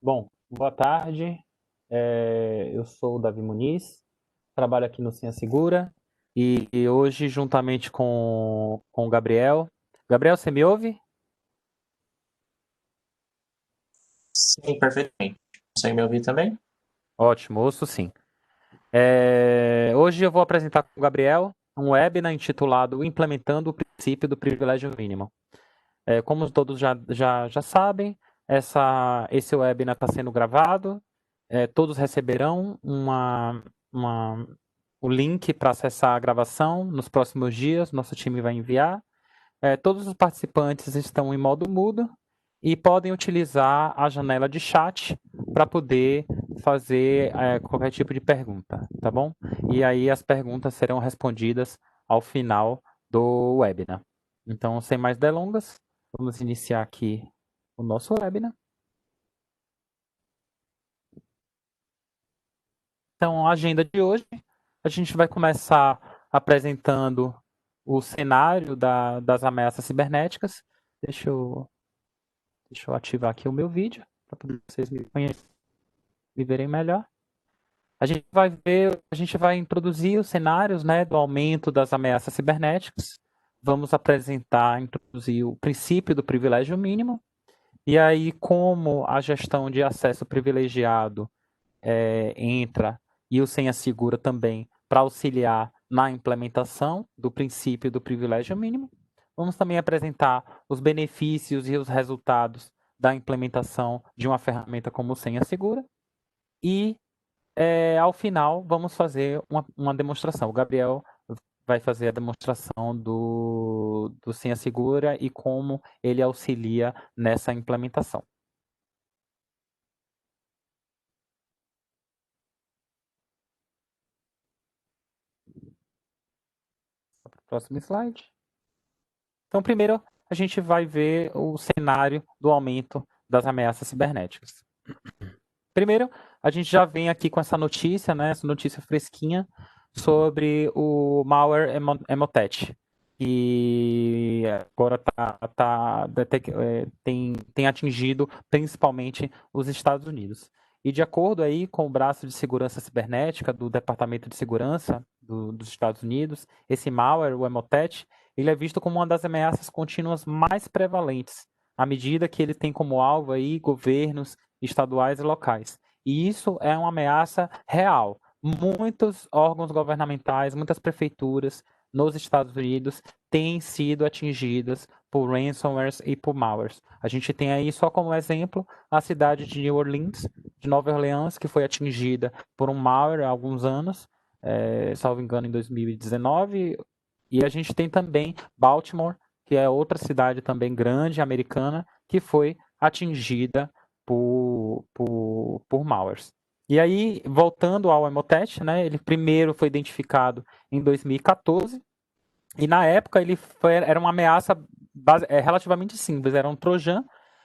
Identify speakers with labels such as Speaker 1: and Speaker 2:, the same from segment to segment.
Speaker 1: Bom, boa tarde. Eu sou o Davi Muniz, trabalho aqui no Senha Segura e hoje, juntamente com o Gabriel. Gabriel, você me ouve?
Speaker 2: Sim, perfeitamente. Consegue me ouvir também?
Speaker 1: Ótimo, ouço sim. Hoje eu vou apresentar com o Gabriel um webinar intitulado Implementando o Princípio do Privilégio Mínimo. Como todos já sabem, esse webinar está sendo gravado. Todos receberão uma, o link para acessar a gravação nos próximos dias. Nosso time vai enviar. Todos os participantes estão em modo mudo e podem utilizar a janela de chat para poder fazer qualquer tipo de pergunta, tá bom? E aí as perguntas serão respondidas ao final do webinar. Então, sem mais delongas, vamos iniciar aqui o nosso webinar. Então, a agenda de hoje, a gente vai começar apresentando o cenário das ameaças cibernéticas. Deixa eu, deixa eu ativar aqui o meu vídeo para vocês me verem melhor. A gente vai introduzir os cenários, né, do aumento das ameaças cibernéticas. Vamos introduzir o princípio do privilégio mínimo. E aí, como a gestão de acesso privilegiado entra e o senha segura também para auxiliar na implementação do princípio do privilégio mínimo. Vamos também apresentar os benefícios e os resultados da implementação de uma ferramenta como o senha segura. E, ao final, vamos fazer uma demonstração. O Gabriel vai fazer a demonstração do senha segura e como ele auxilia nessa implementação. Próximo slide. Então, primeiro, a gente vai ver o cenário do aumento das ameaças cibernéticas. Primeiro, a gente já vem aqui com essa notícia, né, essa notícia fresquinha, sobre o malware Emotet, que agora tem atingido principalmente os Estados Unidos. E de acordo aí com o braço de segurança cibernética do Departamento de Segurança dos Estados Unidos, esse malware, o Emotet, ele é visto como uma das ameaças contínuas mais prevalentes, à medida que ele tem como alvo aí governos estaduais e locais. E isso é uma ameaça real. Muitos órgãos governamentais, muitas prefeituras nos Estados Unidos têm sido atingidas por ransomwares e por malwares. A gente tem aí só como exemplo a cidade de New Orleans, de Nova Orleans, que foi atingida por um malware há alguns anos, salvo engano em 2019. E a gente tem também Baltimore, que é outra cidade também grande, americana, que foi atingida por malwares. E aí, voltando ao Emotet, né, ele primeiro foi identificado em 2014, e na época era uma ameaça relativamente simples, era um trojan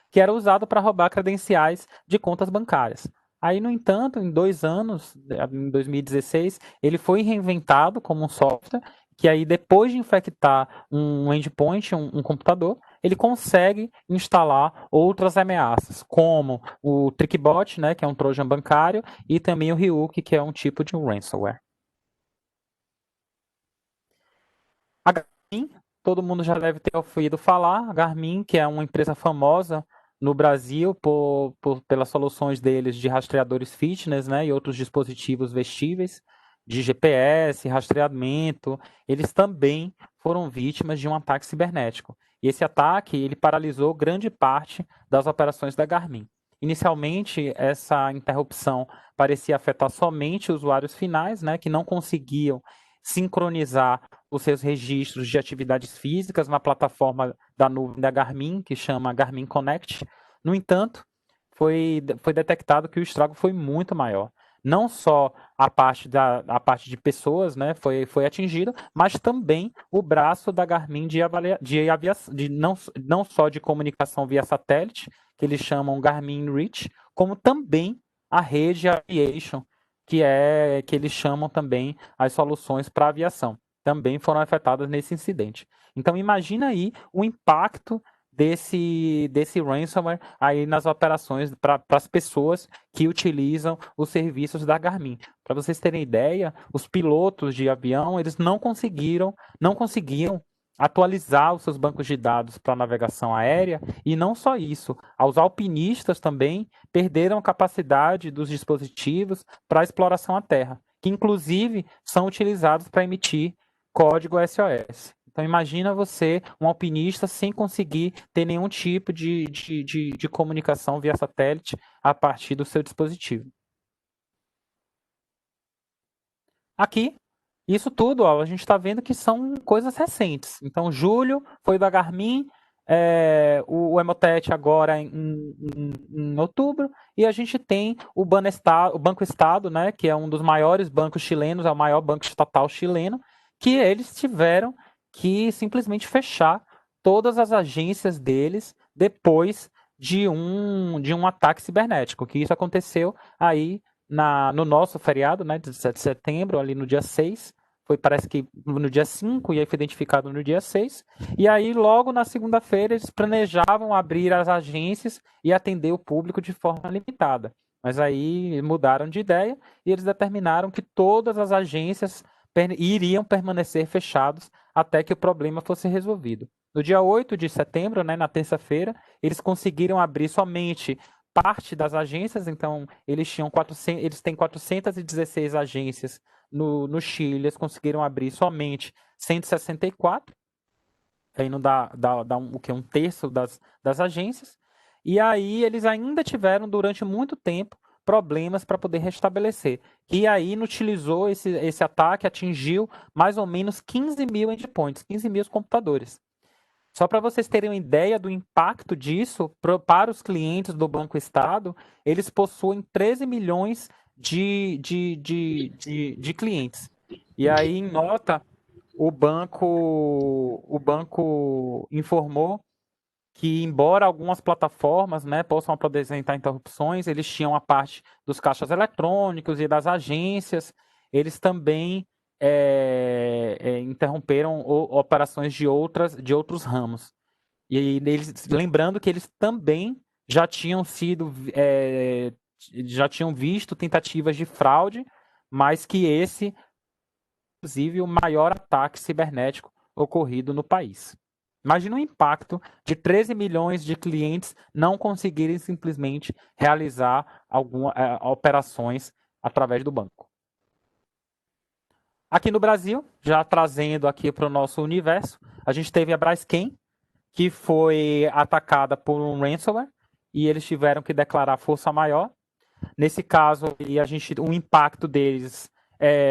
Speaker 1: que era usado para roubar credenciais de contas bancárias. Aí, no entanto, em 2 anos, em 2016, ele foi reinventado como um software que aí, depois de infectar um endpoint, um computador, ele consegue instalar outras ameaças, como o Trickbot, né, que é um trojan bancário, e também o Ryuk, que é um tipo de ransomware. A Garmin, todo mundo já deve ter ouvido falar. A Garmin, que é uma empresa famosa no Brasil pelas soluções deles de rastreadores fitness, né, e outros dispositivos vestíveis de GPS, rastreamento, eles também foram vítimas de um ataque cibernético. E esse ataque, ele paralisou grande parte das operações da Garmin. Inicialmente, essa interrupção parecia afetar somente usuários finais, né, que não conseguiam sincronizar os seus registros de atividades físicas na plataforma da nuvem da Garmin, que chama Garmin Connect. No entanto, foi detectado que o estrago foi muito maior. Não só a parte de pessoas, né, foi atingida, mas também o braço da Garmin não só de comunicação via satélite, que eles chamam Garmin Reach, como também a rede Aviation, que eles chamam também as soluções para aviação. Também foram afetadas nesse incidente. Então imagina aí o impacto desse ransomware aí nas operações para as pessoas que utilizam os serviços da Garmin. Para vocês terem ideia, os pilotos de avião, eles não conseguiam atualizar os seus bancos de dados para navegação aérea, e não só isso, os alpinistas também perderam a capacidade dos dispositivos para exploração à terra, que inclusive são utilizados para emitir código SOS. Então imagina você, um alpinista, sem conseguir ter nenhum tipo de comunicação via satélite a partir do seu dispositivo. Aqui, isso tudo, ó, a gente está vendo que são coisas recentes. Então, julho foi da Garmin, o Emotet agora em outubro, e a gente tem o Banco Estado, né, que é um dos maiores bancos chilenos, é o maior banco estatal chileno, que eles tiveram que simplesmente fechar todas as agências deles depois de um ataque cibernético, que isso aconteceu aí no nosso feriado, né, de 7 de setembro, ali no dia 6, parece que no dia 5, e aí foi identificado no dia 6, e aí logo na segunda-feira eles planejavam abrir as agências e atender o público de forma limitada. Mas aí mudaram de ideia e eles determinaram que todas as agências iriam permanecer fechados até que o problema fosse resolvido. No dia 8 de setembro, né, na terça-feira, eles conseguiram abrir somente parte das agências, então eles têm 416 agências no Chile, eles conseguiram abrir somente 164, aí não dá um terço das agências, e aí eles ainda tiveram durante muito tempo problemas para poder restabelecer. E aí inutilizou esse ataque, atingiu mais ou menos 15 mil endpoints, 15 mil computadores. Só para vocês terem uma ideia do impacto disso para os clientes do Banco Estado, eles possuem 13 milhões de clientes. E aí, em nota, o banco informou que, embora algumas plataformas, né, possam apresentar interrupções, eles tinham a parte dos caixas eletrônicos e das agências, eles também interromperam operações de outros ramos. E eles, lembrando que eles também já tinham já tinham visto tentativas de fraude, mas que esse, inclusive, o maior ataque cibernético ocorrido no país. Imagina o impacto de 13 milhões de clientes não conseguirem simplesmente realizar algumas operações através do banco. Aqui no Brasil, já trazendo aqui para o nosso universo, a gente teve a Braskem, que foi atacada por um ransomware, e eles tiveram que declarar força maior. Nesse caso, o impacto deles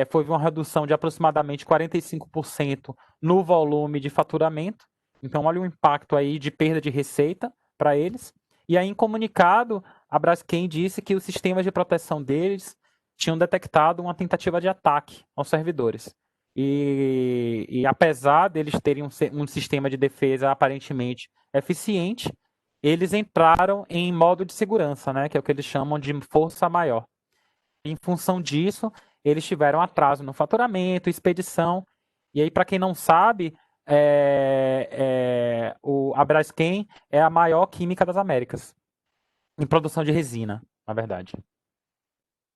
Speaker 1: foi uma redução de aproximadamente 45% no volume de faturamento. Então, olha o impacto aí de perda de receita para eles. E aí, em comunicado, a Braskem disse que os sistemas de proteção deles tinham detectado uma tentativa de ataque aos servidores. E apesar deles terem um sistema de defesa aparentemente eficiente, eles entraram em modo de segurança, né, que é o que eles chamam de força maior. Em função disso, eles tiveram atraso no faturamento, expedição. E aí, para quem não sabe, a Braskem é a maior química das Américas, em produção de resina, na verdade.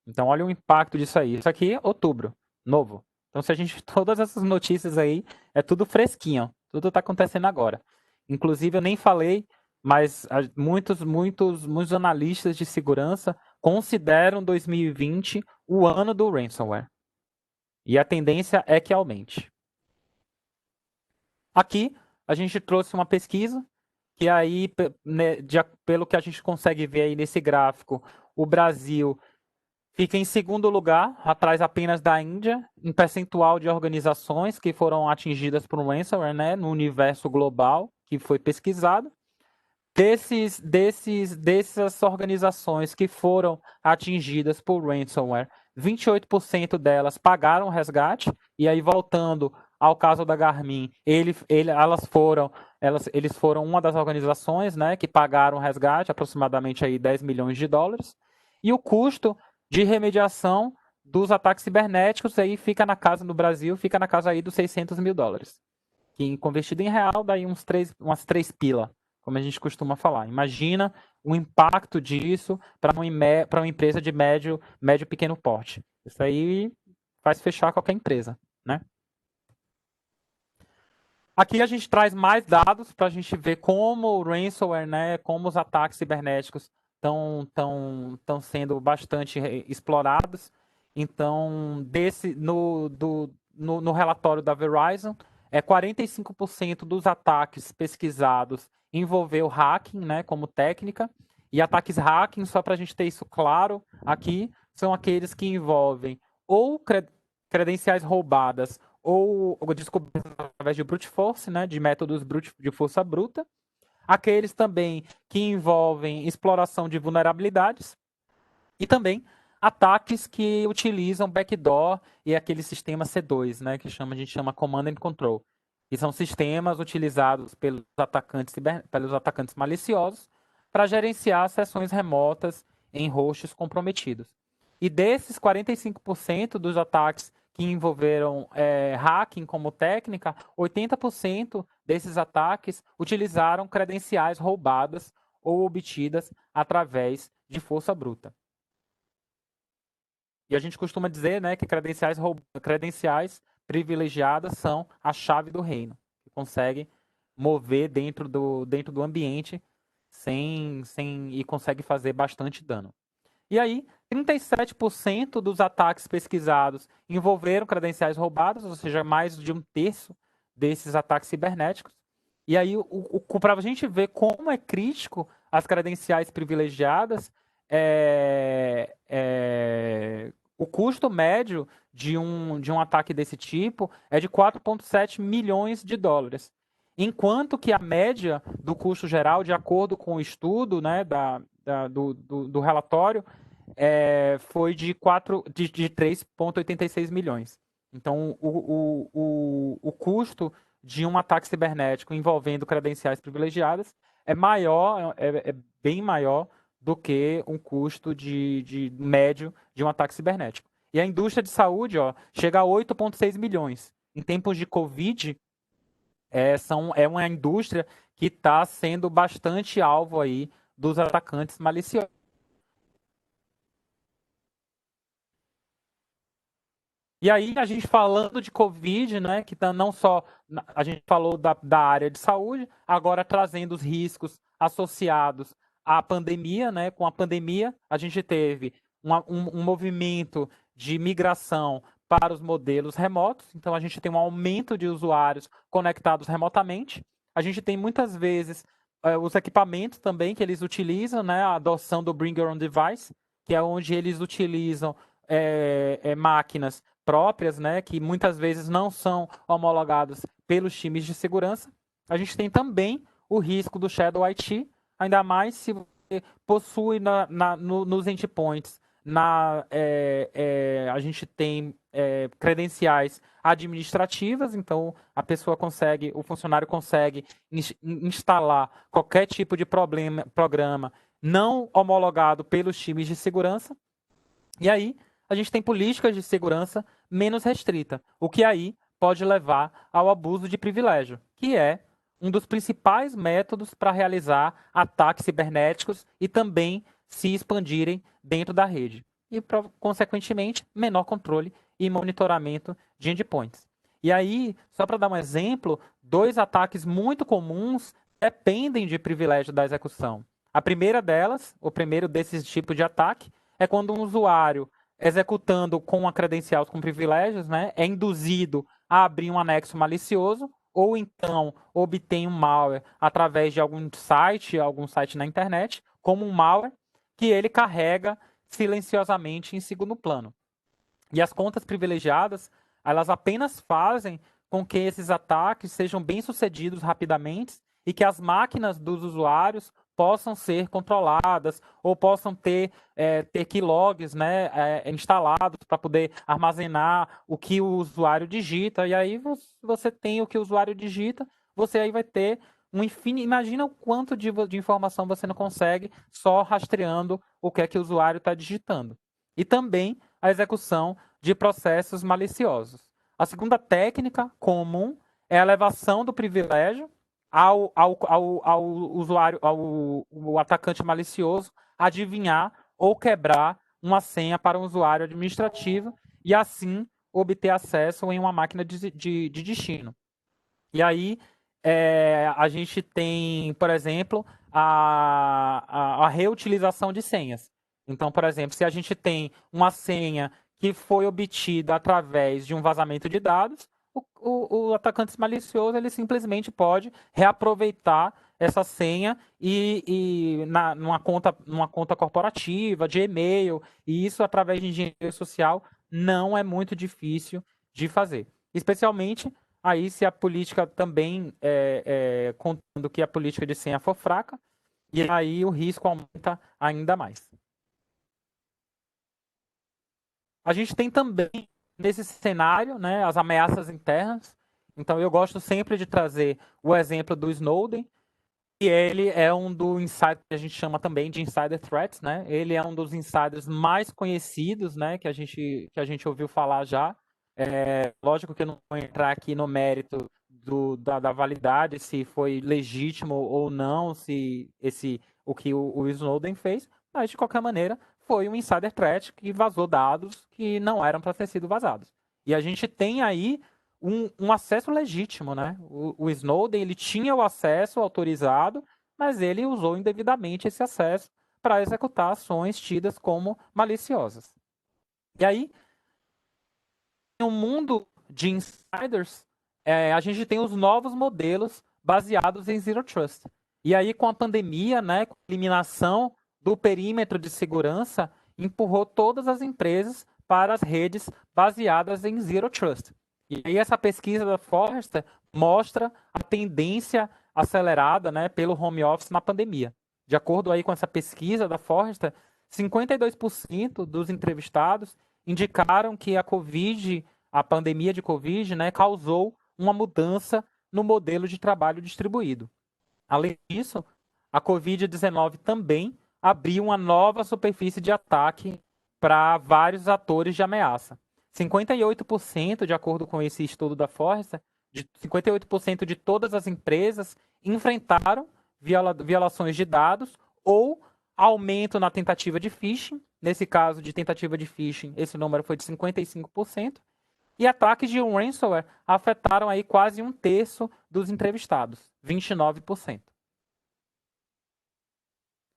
Speaker 1: Então, olha o impacto disso aí. Isso aqui é outubro, novo. Então, se a gente. Todas essas notícias aí, é tudo fresquinho. Tudo está acontecendo agora. Inclusive, eu nem falei, mas muitos analistas de segurança consideram 2020 o ano do ransomware. E a tendência é que aumente. Aqui, a gente trouxe uma pesquisa, que aí, né, pelo que a gente consegue ver aí nesse gráfico, o Brasil fica em segundo lugar, atrás apenas da Índia, em percentual de organizações que foram atingidas por um ransomware, né, no universo global que foi pesquisado. Dessas organizações que foram atingidas por ransomware, 28% delas pagaram o resgate. E aí, voltando ao caso da Garmin, eles foram uma das organizações, né, que pagaram o resgate, aproximadamente aí 10 milhões de dólares. E o custo de remediação dos ataques cibernéticos aí fica na casa, no Brasil, fica na casa aí dos 600 mil dólares. Que convertido em real, daí umas 3 pila como a gente costuma falar. Imagina o impacto disso para uma empresa de médio pequeno porte. Isso aí faz fechar qualquer empresa, né? Aqui a gente traz mais dados para a gente ver como o ransomware, né, como os ataques cibernéticos estão sendo bastante explorados. Então, no relatório da Verizon, 45% dos ataques pesquisados envolveu hacking, né, como técnica. E ataques hacking, só para a gente ter isso claro aqui, são aqueles que envolvem ou credenciais roubadas ou descobertas através de brute force, né, de métodos de força bruta. Aqueles também que envolvem exploração de vulnerabilidades e também ataques que utilizam backdoor e aquele sistema C2, né, que a gente chama Command and Control. E são sistemas utilizados pelos atacantes maliciosos para gerenciar sessões remotas em hosts comprometidos. E desses 45% dos ataques que envolveram hacking como técnica, 80% desses ataques utilizaram credenciais roubadas ou obtidas através de força bruta. E a gente costuma dizer, né, que credenciais privilegiadas são a chave do reino, que consegue mover dentro do ambiente e consegue fazer bastante dano. E aí, 37% dos ataques pesquisados envolveram credenciais roubadas, ou seja, mais de um terço desses ataques cibernéticos. E aí, para a gente ver como é crítico as credenciais privilegiadas, o custo médio de um ataque desse tipo é de 4,7 milhões de dólares. Enquanto que a média do custo geral, de acordo com o estudo, né, do relatório, foi de 3,86 milhões. Então, o custo de um ataque cibernético envolvendo credenciais privilegiadas é maior, é bem maior do que um custo de médio de um ataque cibernético. E a indústria de saúde, chega a 8,6 milhões. Em tempos de Covid, é uma indústria que está sendo bastante alvo aí dos atacantes maliciosos. E aí, a gente falando de Covid, né, que não só a gente falou da área de saúde, agora trazendo os riscos associados à pandemia, né? Com a pandemia, a gente teve um movimento de migração para os modelos remotos, então a gente tem um aumento de usuários conectados remotamente. A gente tem muitas vezes os equipamentos também que eles utilizam, né? A adoção do Bring Your Own Device, que é onde eles utilizam máquinas próprias, né, que muitas vezes não são homologados pelos times de segurança. A gente tem também o risco do Shadow IT, ainda mais se você possui nos endpoints. A gente tem credenciais administrativas, então o funcionário consegue instalar qualquer tipo de programa não homologado pelos times de segurança. E aí, a gente tem políticas de segurança menos restrita, o que aí pode levar ao abuso de privilégio, que é um dos principais métodos para realizar ataques cibernéticos e também se expandirem dentro da rede. E, consequentemente, menor controle e monitoramento de endpoints. E aí, só para dar um exemplo, dois ataques muito comuns dependem de privilégio da execução. A primeira delas, o primeiro desses tipos de ataque, é quando um usuário executando com a credencial com privilégios, né, é induzido a abrir um anexo malicioso ou então obtém um malware através de algum site na internet, como um malware que ele carrega silenciosamente em segundo plano. E as contas privilegiadas, elas apenas fazem com que esses ataques sejam bem-sucedidos rapidamente e que as máquinas dos usuários possam ser controladas ou possam ter keylogs, né, instalados para poder armazenar o que o usuário digita. E aí você tem o que o usuário digita, você aí vai ter um infinito. Imagina o quanto de informação você não consegue só rastreando o que é que o usuário está digitando. E também a execução de processos maliciosos. A segunda técnica comum é a elevação do privilégio, ao usuário, o atacante malicioso, adivinhar ou quebrar uma senha para um usuário administrativo e assim obter acesso em uma máquina de destino. E aí a gente tem, por exemplo, a reutilização de senhas. Então, por exemplo, se a gente tem uma senha que foi obtida através de um vazamento de dados, o atacante malicioso ele simplesmente pode reaproveitar essa senha numa conta corporativa, de e-mail, e isso através de engenharia social não é muito difícil de fazer. Especialmente aí se a política também contando que a política de senha for fraca, e aí o risco aumenta ainda mais. A gente tem também, nesse cenário, né, as ameaças internas. Então, eu gosto sempre de trazer o exemplo do Snowden, e ele é um dos insiders que a gente chama também de insider threats, né? Ele é um dos insiders mais conhecidos, né, que a gente ouviu falar já. Lógico que eu não vou entrar aqui no mérito da validade, se foi legítimo ou não, se o que o Snowden fez, mas de qualquer maneira foi um insider threat que vazou dados que não eram para ter sido vazados. E a gente tem aí um acesso legítimo, né? O Snowden ele tinha o acesso autorizado, mas ele usou indevidamente esse acesso para executar ações tidas como maliciosas. E aí, no mundo de insiders, a gente tem os novos modelos baseados em Zero Trust. E aí, com a pandemia, né, com a eliminação do perímetro de segurança, empurrou todas as empresas para as redes baseadas em Zero Trust. E aí, essa pesquisa da Forrester mostra a tendência acelerada, né, pelo home office na pandemia. De acordo aí com essa pesquisa da Forrester, 52% dos entrevistados indicaram que a pandemia de Covid, né, causou uma mudança no modelo de trabalho distribuído. Além disso, a Covid-19 também abriu uma nova superfície de ataque para vários atores de ameaça. 58%, de acordo com esse estudo da Forrester, 58% de todas as empresas enfrentaram violações de dados ou aumento na tentativa de phishing. Nesse caso de tentativa de phishing, esse número foi de 55%. E ataques de ransomware afetaram aí quase um terço dos entrevistados, 29%.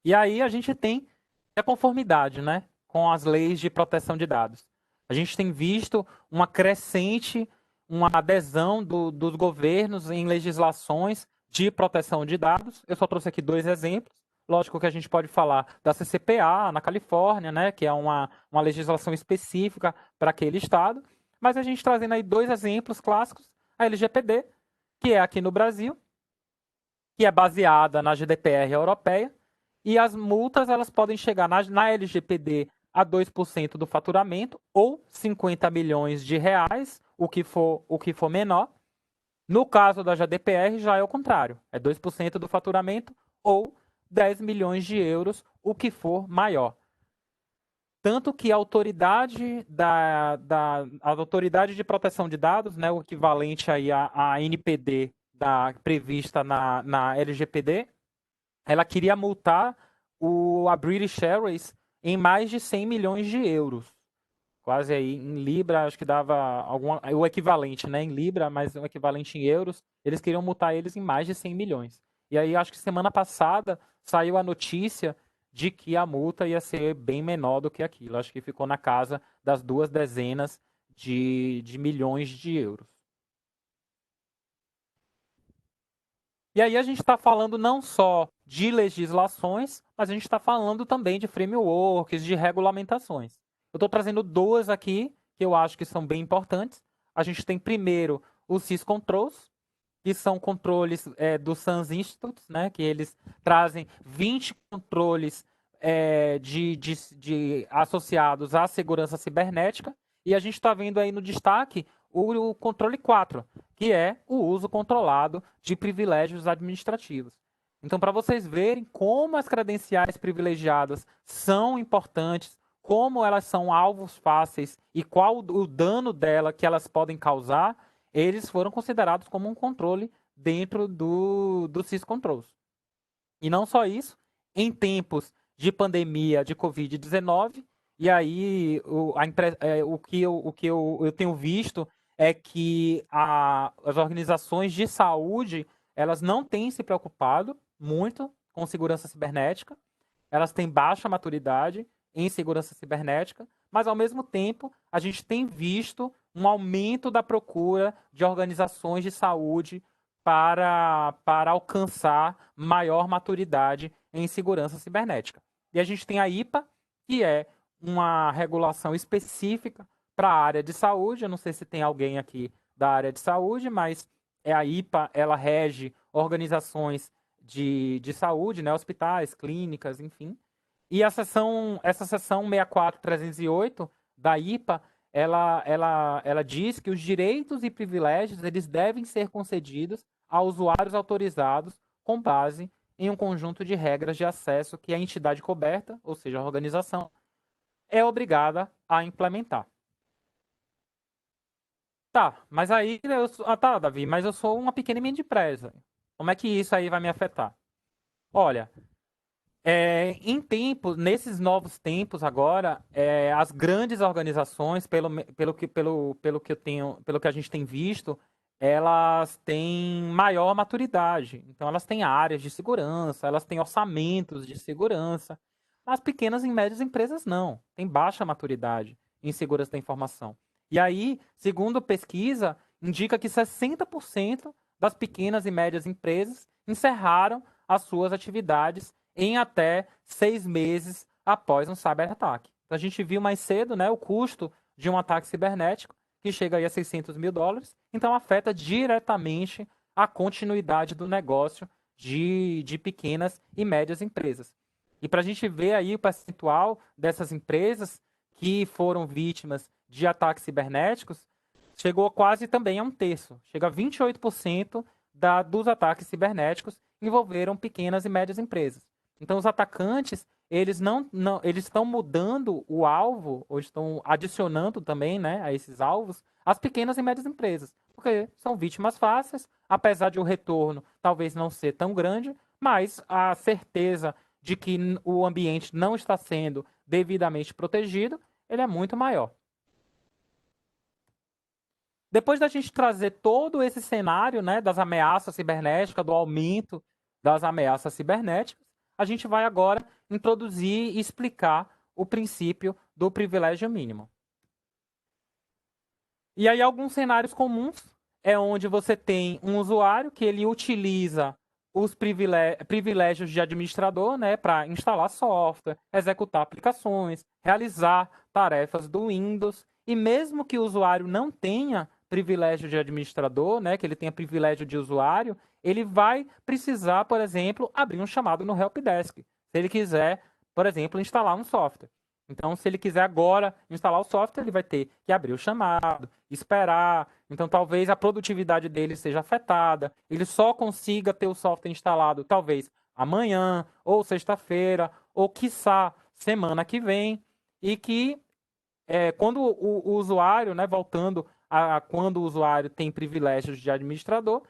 Speaker 1: E aí a gente tem a conformidade, né, com as leis de proteção de dados. A gente tem visto uma adesão dos governos em legislações de proteção de dados. Eu só trouxe aqui dois exemplos. Lógico que a gente pode falar da CCPA na Califórnia, né, que é uma legislação específica para aquele estado. Mas a gente trazendo aí dois exemplos clássicos, a LGPD, que é aqui no Brasil, que é baseada na GDPR europeia, e as multas elas podem chegar na LGPD a 2% do faturamento ou 50 milhões de reais, o que for menor. No caso da GDPR já é o contrário, é 2% do faturamento ou 10 milhões de euros, o que for maior. Tanto que a autoridade a autoridade de proteção de dados, né, o equivalente aí à NPD prevista na LGPD, ela queria multar a British Airways em mais de 100 milhões de euros. Quase aí em Libra, acho que dava o equivalente, né, em Libra, mas o equivalente em euros, eles queriam multar eles em mais de 100 milhões. E aí acho que semana passada saiu a notícia de que a multa ia ser bem menor do que aquilo. Acho que ficou na casa das 2 dezenas de milhões de euros. E aí a gente está falando não só de legislações, mas a gente está falando também de frameworks, de regulamentações. Eu estou trazendo duas aqui que eu acho que são bem importantes. A gente tem primeiro os SysControls, que são controles do SANS Institute, né, que eles trazem 20 controles associados à segurança cibernética. E a gente está vendo aí no destaque o controle 4, que é o uso controlado de privilégios administrativos. Então, para vocês verem como as credenciais privilegiadas são importantes, como elas são alvos fáceis e qual o dano dela que elas podem causar, eles foram considerados como um controle dentro do syscontrols. E não só isso, em tempos de pandemia de Covid-19, e aí o que eu tenho visto é que as organizações de saúde, elas não têm se preocupado muito com segurança cibernética, elas têm baixa maturidade em segurança cibernética, mas ao mesmo tempo a gente tem visto um aumento da procura de organizações de saúde para alcançar maior maturidade em segurança cibernética. E a gente tem a IPA, que é uma regulação específica para a área de saúde. Eu não sei se tem alguém aqui da área de saúde, mas a IPA, ela rege organizações de saúde, né, hospitais, clínicas, enfim. E essa seção 64308 da IPA, ela diz que os direitos e privilégios eles devem ser concedidos a usuários autorizados com base em um conjunto de regras de acesso que a entidade coberta, ou seja, a organização, é obrigada a implementar. Tá, mas aí tá, Davi, mas eu sou uma pequena e média empresa. Como é que isso aí vai me afetar? Olha, nesses novos tempos agora, as grandes organizações, pelo que eu tenho, pelo que a gente tem visto, elas têm maior maturidade. Então, elas têm áreas de segurança, elas têm orçamentos de segurança. As pequenas e médias empresas não, têm baixa maturidade em segurança da informação. E aí, segundo pesquisa, indica que 60% das pequenas e médias empresas encerraram as suas atividades em até 6 meses após um cyberataque. Então, a gente viu mais cedo, né, o custo de um ataque cibernético, que chega aí a US$ 600 mil, então afeta diretamente a continuidade do negócio de pequenas e médias empresas. E para a gente ver aí o percentual dessas empresas que foram vítimas de ataques cibernéticos, chegou quase também a um terço. Chega a 28% dos ataques cibernéticos envolveram pequenas e médias empresas. Então, os atacantes, eles estão mudando o alvo, ou estão adicionando também, né, a esses alvos, as pequenas e médias empresas, porque são vítimas fáceis, apesar de o retorno talvez não ser tão grande, mas a certeza de que o ambiente não está sendo devidamente protegido, ele é muito maior. Depois da gente trazer todo esse cenário, né, das ameaças cibernéticas, do aumento das ameaças cibernéticas, a gente vai agora introduzir e explicar o princípio do privilégio mínimo. E aí alguns cenários comuns é onde você tem um usuário que ele utiliza os privilégios de administrador, né, para instalar software, executar aplicações, realizar tarefas do Windows, e mesmo que o usuário não tenha privilégio de administrador, né, que ele tenha privilégio de usuário, ele vai precisar, por exemplo, abrir um chamado no helpdesk, se ele quiser, por exemplo, instalar um software. Então, se ele quiser agora instalar o software, ele vai ter que abrir o chamado, esperar. Então, talvez a produtividade dele seja afetada. Ele só consiga ter o software instalado, talvez amanhã, ou sexta-feira, ou quiçá semana que vem. E que quando o usuário, né, voltando a quando o usuário tem privilégios de administrador,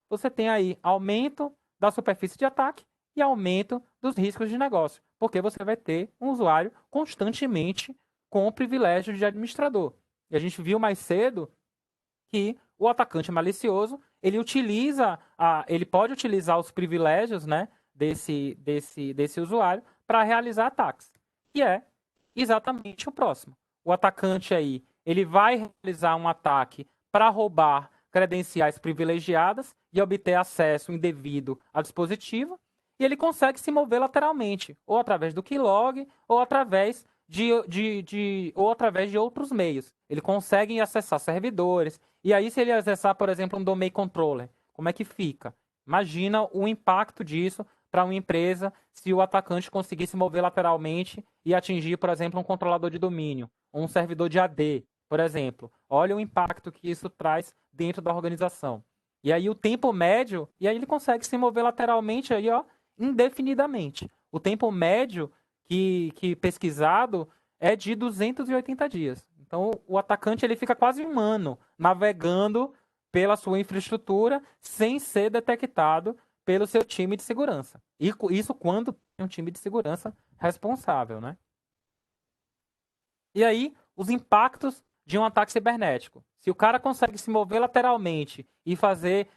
Speaker 1: você tem aí aumento da superfície de ataque e aumento dos riscos de negócio, porque você vai ter um usuário constantemente com o privilégio de administrador. E a gente viu mais cedo que o atacante malicioso ele pode utilizar os privilégios, né, desse usuário para realizar ataques, que é exatamente o próximo. O atacante aí ele vai realizar um ataque para roubar credenciais privilegiadas e obter acesso indevido ao dispositivo, e ele consegue se mover lateralmente, ou através do keylog, ou através ou através de outros meios. Ele consegue acessar servidores. E aí, se ele acessar, por exemplo, um domain controller, como é que fica? Imagina o impacto disso para uma empresa se o atacante conseguir se mover lateralmente e atingir, por exemplo, um controlador de domínio, ou um servidor de AD, por exemplo. Olha o impacto que isso traz dentro da organização. E aí o tempo médio, e aí ele consegue se mover lateralmente aí, ó, indefinidamente. O tempo médio que pesquisado é de 280 dias. Então o atacante ele fica quase um ano navegando pela sua infraestrutura sem ser detectado pelo seu time de segurança. E isso quando tem um time de segurança responsável, né? E aí, os impactos de um ataque cibernético. Se o cara consegue se mover lateralmente e fazer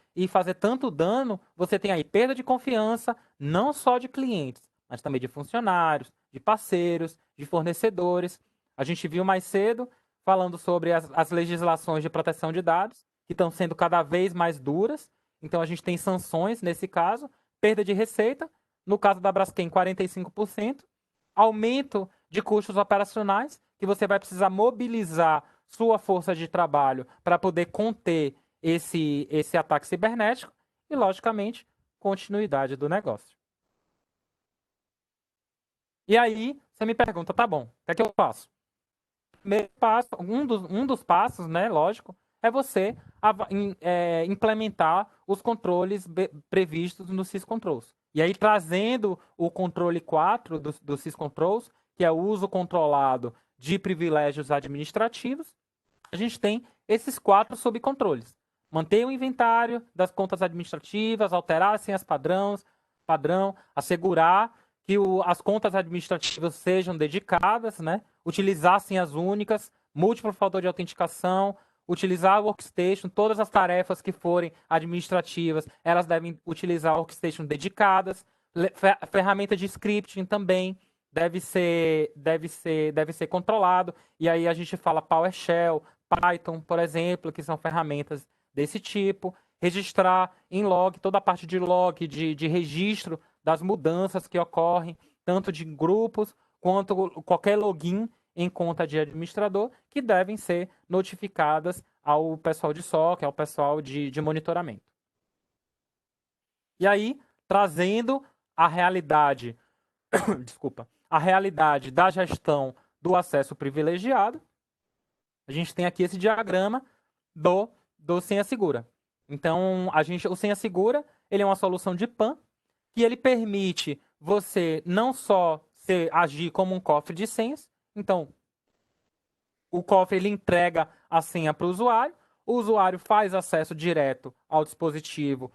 Speaker 1: tanto dano, você tem aí perda de confiança, não só de clientes, mas também de funcionários, de parceiros, de fornecedores. A gente viu mais cedo falando sobre as legislações de proteção de dados, que estão sendo cada vez mais duras. Então a gente tem sanções nesse caso, perda de receita, no caso da Braskem 45%, aumento de custos operacionais, que você vai precisar mobilizar sua força de trabalho para poder conter esse ataque cibernético e, logicamente, continuidade do negócio. E aí, você me pergunta, tá bom, o que é que eu faço? Primeiro passo, um dos passos, né, lógico, é você implementar os controles previstos no SysControls. E aí, trazendo o controle 4 do SysControls, que é o uso controlado de privilégios administrativos, a gente tem esses 4 subcontroles. Manter o inventário das contas administrativas, alterar as senhas padrão, assegurar que as contas administrativas sejam dedicadas, né? Utilizar senhas únicas, múltiplo fator de autenticação, utilizar o workstation, todas as tarefas que forem administrativas, elas devem utilizar workstation dedicadas, ferramenta de scripting também deve ser controlado, e aí a gente fala PowerShell, Python, por exemplo, que são ferramentas desse tipo, registrar em log toda a parte de log, de registro das mudanças que ocorrem, tanto de grupos quanto qualquer login em conta de administrador, que devem ser notificadas ao pessoal de SOC, ao pessoal de monitoramento. E aí, trazendo a realidade, desculpa, a realidade da gestão do acesso privilegiado, a gente tem aqui esse diagrama do Senha Segura. Então, o Senha Segura, ele é uma solução de PAN, que ele permite você não só agir como um cofre de senhas. Então, o cofre ele entrega a senha para o usuário faz acesso direto ao dispositivo,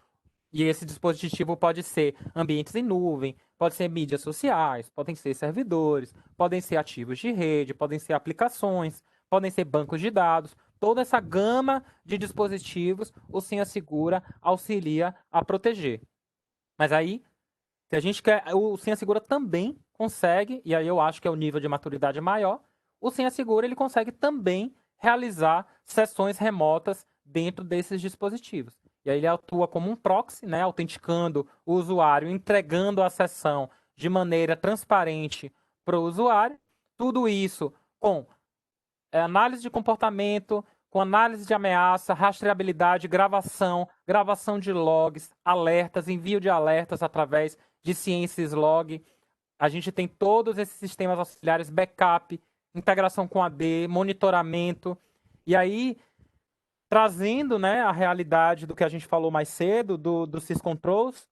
Speaker 1: e esse dispositivo pode ser ambientes em nuvem, pode ser mídias sociais, podem ser servidores, podem ser ativos de rede, podem ser aplicações, podem ser bancos de dados. Toda essa gama de dispositivos o Senha Segura auxilia a proteger. Mas aí, se a gente quer, o Senha Segura também consegue, e aí eu acho que é o nível de maturidade maior, o Senha Segura ele consegue também realizar sessões remotas dentro desses dispositivos. E aí ele atua como um proxy, né, autenticando o usuário, entregando a sessão de maneira transparente para o usuário. Tudo isso com análise de comportamento, com análise de ameaça, rastreabilidade, gravação de logs, alertas, envio de alertas através de Ciências Log. A gente tem todos esses sistemas auxiliares, backup, integração com AD, monitoramento. E aí, trazendo, né, a realidade do que a gente falou mais cedo, do SysControls,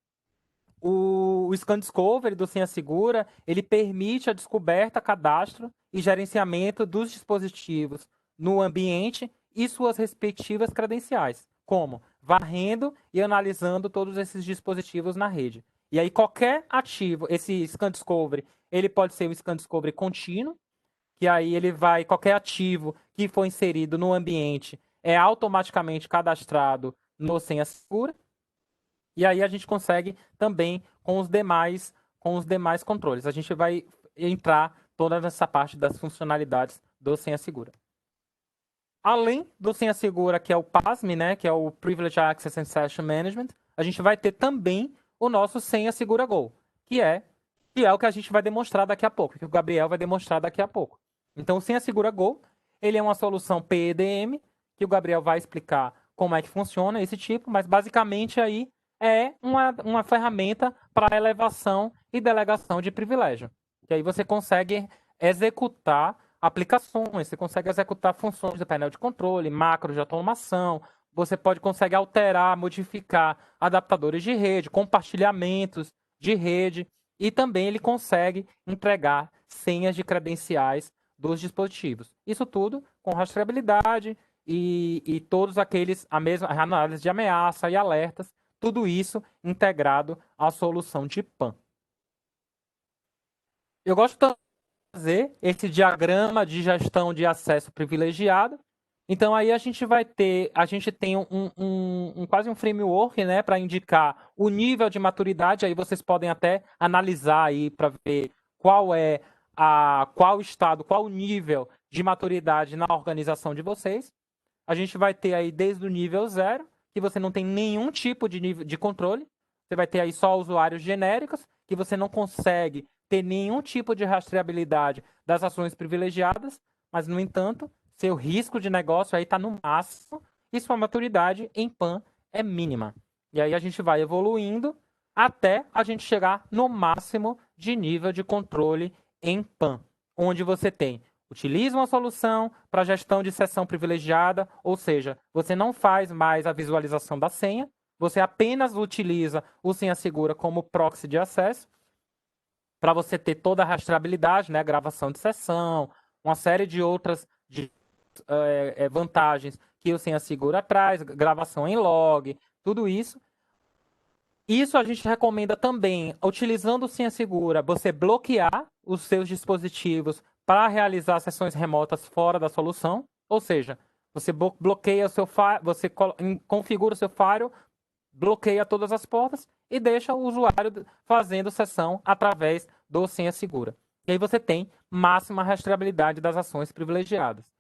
Speaker 1: o Scan Discovery do Senha Segura, ele permite a descoberta, cadastro e gerenciamento dos dispositivos no ambiente e suas respectivas credenciais, como varrendo e analisando todos esses dispositivos na rede. E aí qualquer ativo, esse Scan Discovery, ele pode ser um Scan Discovery contínuo, que aí ele vai, qualquer ativo que for inserido no ambiente é automaticamente cadastrado no Senha Segura. E aí a gente consegue também com os demais controles. A gente vai entrar toda nessa parte das funcionalidades do Senha Segura. Além do Senha Segura, que é o PASM, né, que é o Privileged Access and Session Management, a gente vai ter também o nosso Senha Segura Go, que é o que a gente vai demonstrar daqui a pouco, que o Gabriel vai demonstrar daqui a pouco. Então, o Senha Segura Go, ele é uma solução PEDM, que o Gabriel vai explicar como é que funciona esse tipo, mas basicamente aí é uma ferramenta para elevação e delegação de privilégio. Que aí você consegue executar aplicações, você consegue executar funções do painel de controle, macros de automação, você consegue alterar, modificar adaptadores de rede, compartilhamentos de rede, e também ele consegue entregar senhas de credenciais dos dispositivos. Isso tudo com rastreabilidade e todos aqueles, a mesma análise de ameaça e alertas, tudo isso integrado à solução de PAN. Eu gosto de fazer esse diagrama de gestão de acesso privilegiado. Então aí a gente tem quase um framework, né, para indicar o nível de maturidade. Aí vocês podem até analisar aí para ver qual estado, qual o nível de maturidade na organização de vocês. A gente vai ter aí desde o nível 0, que você não tem nenhum tipo de nível de controle. Você vai ter aí só usuários genéricos, que você não consegue ter nenhum tipo de rastreabilidade das ações privilegiadas, mas, no entanto, seu risco de negócio aí está no máximo e sua maturidade em PAN é mínima. E aí a gente vai evoluindo até a gente chegar no máximo de nível de controle em PAN, onde você utiliza uma solução para gestão de sessão privilegiada, ou seja, você não faz mais a visualização da senha, você apenas utiliza o senha segura como proxy de acesso, para você ter toda a rastreabilidade, né, gravação de sessão, uma série de outras vantagens que o senha segura traz, gravação em log, tudo isso. Isso a gente recomenda também, utilizando o senha segura, você bloquear os seus dispositivos para realizar sessões remotas fora da solução, ou seja, você bloqueia o seu você configura o seu firewall, bloqueia todas as portas e deixa o usuário fazendo sessão através do senha segura. E aí você tem máxima rastreabilidade das ações privilegiadas.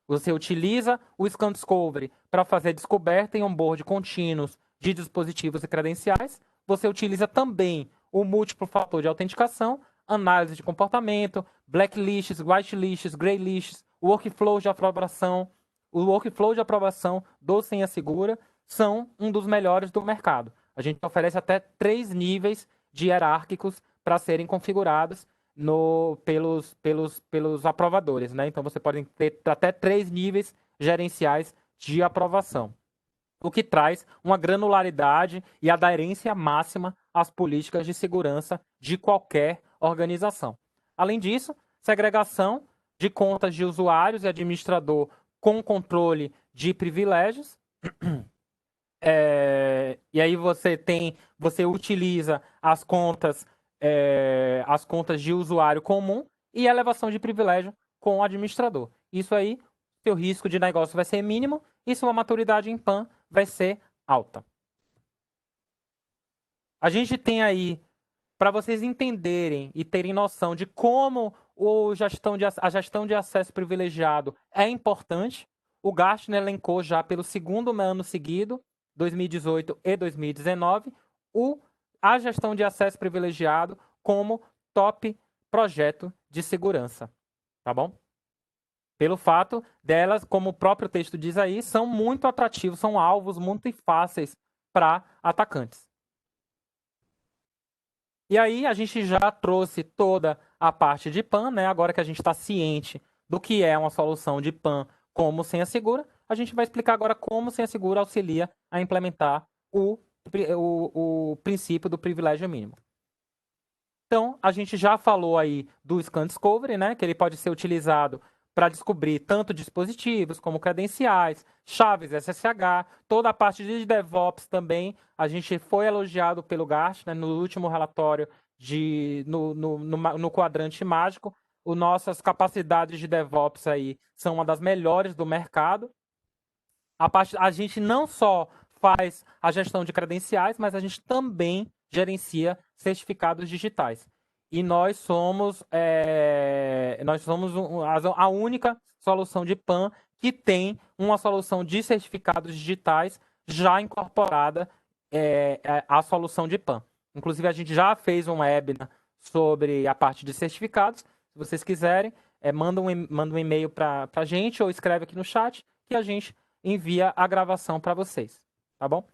Speaker 1: Você utiliza o Scan Discovery para fazer descoberta em onboard contínuos de dispositivos e credenciais. Você utiliza também o múltiplo fator de autenticação, análise de comportamento, blacklists, whitelists, greylists, workflow de aprovação. O workflow de aprovação do Senha Segura são um dos melhores do mercado. A gente oferece até 3 níveis de hierárquicos para serem configurados pelos aprovadores, né? Então você pode ter até 3 níveis gerenciais de aprovação, o que traz uma granularidade e aderência máxima às políticas de segurança de qualquer organização. Além disso, segregação de contas de usuários e administrador com controle de privilégios. E aí você utiliza as contas de usuário comum e elevação de privilégio com o administrador. Isso aí, seu risco de negócio vai ser mínimo e sua maturidade em PAN vai ser alta. A gente tem aí, para vocês entenderem e terem noção de como a gestão de acesso privilegiado é importante, o Gartner elencou já pelo segundo ano seguido, 2018 e 2019, a gestão de acesso privilegiado como top projeto de segurança, tá bom? Pelo fato delas, como o próprio texto diz aí, são muito atrativos, são alvos muito fáceis para atacantes. E aí a gente já trouxe toda a parte de PAN, né? Agora que a gente está ciente do que é uma solução de PAN como senha segura, a gente vai explicar agora como senha segura auxilia a implementar o princípio do privilégio mínimo. Então, a gente já falou aí do Scan Discovery, né? Que ele pode ser utilizado para descobrir tanto dispositivos como credenciais, chaves SSH, toda a parte de DevOps também. A gente foi elogiado pelo Gartner, né, no último relatório no quadrante mágico. Nossas capacidades de DevOps aí são uma das melhores do mercado. A gente não só faz a gestão de credenciais, mas a gente também gerencia certificados digitais. E nós somos a única solução de PAN que tem uma solução de certificados digitais já incorporada à solução de PAN. Inclusive, a gente já fez um webinar sobre a parte de certificados. Se vocês quiserem, manda um e-mail para a gente ou escreve aqui no chat que a gente envia a gravação para vocês, tá bom?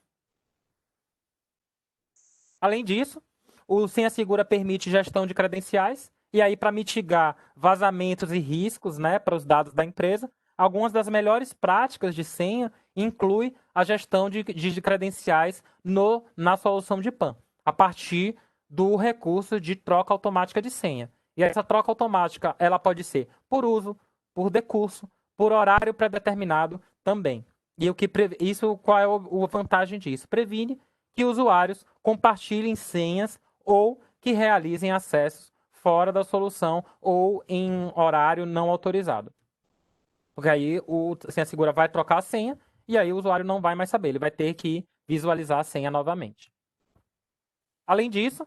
Speaker 1: Além disso, o Senha Segura permite gestão de credenciais, e aí para mitigar vazamentos e riscos, né, para os dados da empresa, algumas das melhores práticas de senha inclui a gestão de credenciais na solução de PAN, a partir do recurso de troca automática de senha. E essa troca automática ela pode ser por uso, por decurso, por horário pré-determinado, também. E isso, qual é a vantagem disso? Previne que usuários compartilhem senhas ou que realizem acessos fora da solução ou em horário não autorizado. Porque aí o Senha Segura vai trocar a senha e aí o usuário não vai mais saber, ele vai ter que visualizar a senha novamente. Além disso,